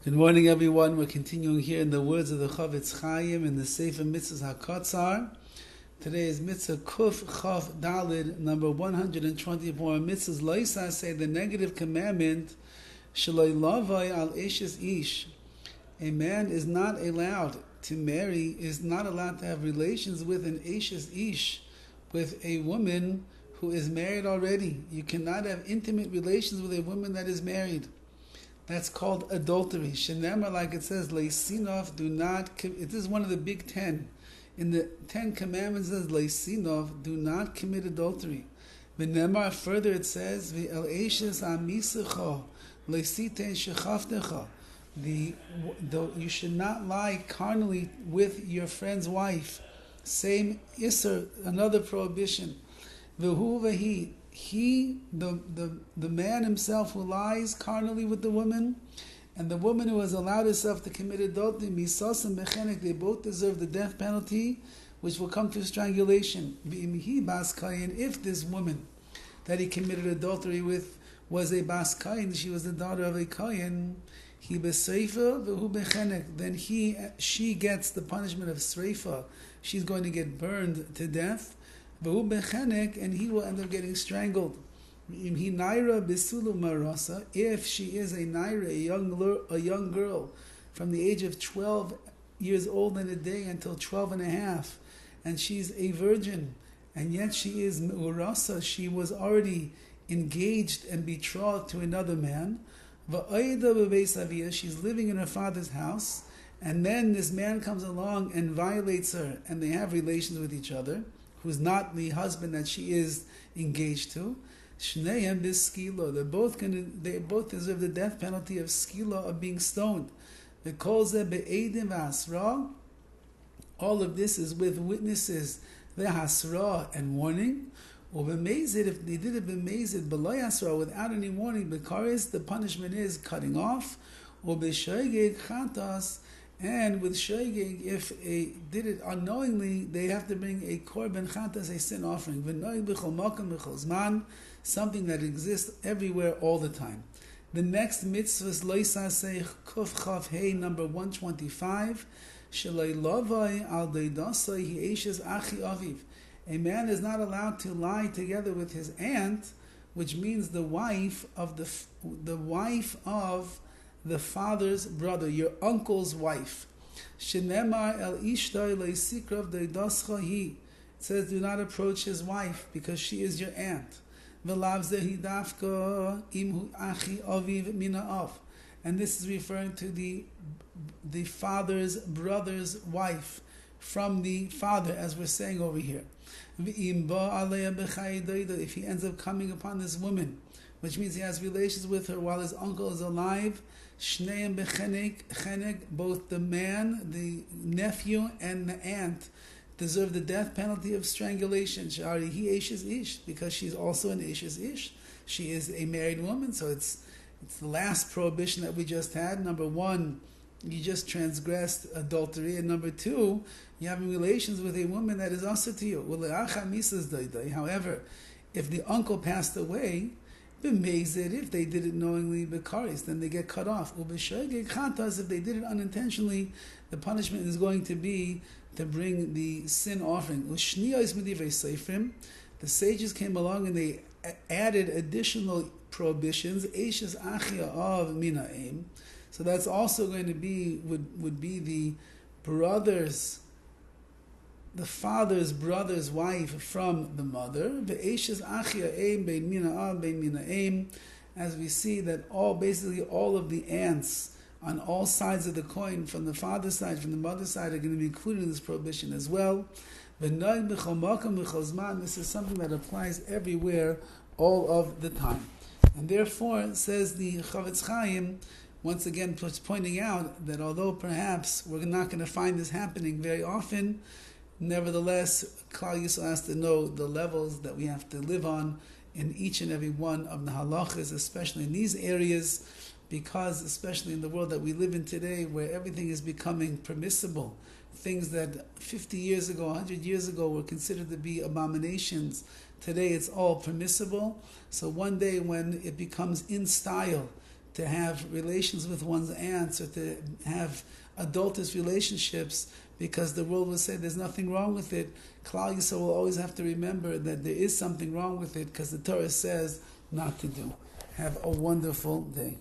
Good morning, everyone. We're continuing here in the words of the HaChaim in the Sefer Mitzvahs HaKatzar. Today is Mitzvah Kuf Chaf Dalid, number 124. Mitzvahs Loisa say the negative commandment, Shaloi Lavai al Eshes Ish. A man is not allowed to marry, is not allowed to have relations with an Eshes Ish, with a woman who is married already. You cannot have intimate relations with a woman that is married. That's called adultery. Shenemar, like it says, Leisinov, do not. It is one of the big 10. In the 10 commandments, it says, Leisinov, do not commit adultery. V'nemar, further it says, V'el eshes amisecha, leisitein shechaftecha. You should not lie carnally with your friend's wife. Same Isser, another prohibition. V'hu v'hi. He, the man himself who lies carnally with the woman, and the woman who has allowed herself to commit adultery, misas and bechenek, they both deserve the death penalty, which will come through strangulation. If this woman that he committed adultery with was a bas kayin, she was the daughter of a kayin, he besreifa v'hu bechenek, then she gets the punishment of sreifa. She's going to get burned to death. And he will end up getting strangled. If she is a naira, a young girl, from the age of 12 years old in a day until 12 and a half, and she's a virgin, and yet she is me'urasa, she was already engaged and betrothed to another man, she's living in her father's house, and then this man comes along and violates her, and they have relations with each other, who's not the husband that she is engaged to. Shneim biskilo. They both deserve the death penalty of skila, of being stoned. All of this is with witnesses, v'hasra, and warning. Or b'mezid, if they did it b'mezid, b'loy hasra, without any warning, b'karis, the punishment is cutting off. Or b'shoigeg chatas, and with shoigeg, if they did it unknowingly, they have to bring a korban chatas, a sin offering. Something that exists everywhere all the time. The next mitzvah is loisa say kuf chav hey, number 125. Shalei lavai al deidasai hi eshes achi aviv. A man is not allowed to lie together with his aunt, which means the wife of the father's brother, your uncle's wife. Shenemar el ishtoi leisikrav deidascha hi. It says, do not approach his wife because she is your aunt. V'lav zehi dafka imhu achi aviv mina av. And this is referring to the father's brother's wife from the father, as we're saying over here. If he ends up coming upon this woman, which means he has relations with her while his uncle is alive, Shneim bechenek, both the man, the nephew, and the aunt deserve the death penalty of strangulation. Shari he eshes ish, because she's also an eshes ish. She is a married woman, so it's the last prohibition that we just had. Number one, you just transgressed adultery, and number two, you're having relations with a woman that is also to you. However, if the uncle passed away, if they did it knowingly, then they get cut off. If they did it unintentionally, the punishment is going to be to bring the sin offering. The sages came along and they added additional prohibitions. So that's also going to be would be the father's brother's wife from the mother. As we see that all of the aunts on all sides of the coin, from the father's side, from the mother's side, are going to be included in this prohibition as well. This is something that applies everywhere, all of the time. And therefore, says the HaChaim, once again pointing out that although perhaps we're not going to find this happening very often, nevertheless, Klal Yisrael has to know the levels that we have to live on in each and every one of the halachas, especially in these areas, because especially in the world that we live in today, where everything is becoming permissible, things that 50 years ago, 100 years ago were considered to be abominations, today it's all permissible. So one day when it becomes in style to have relations with one's aunts or to have adulterous relationships, because the world will say there's nothing wrong with it. Klal Yisrael will always have to remember that there is something wrong with it, because the Torah says not to do. Have a wonderful day.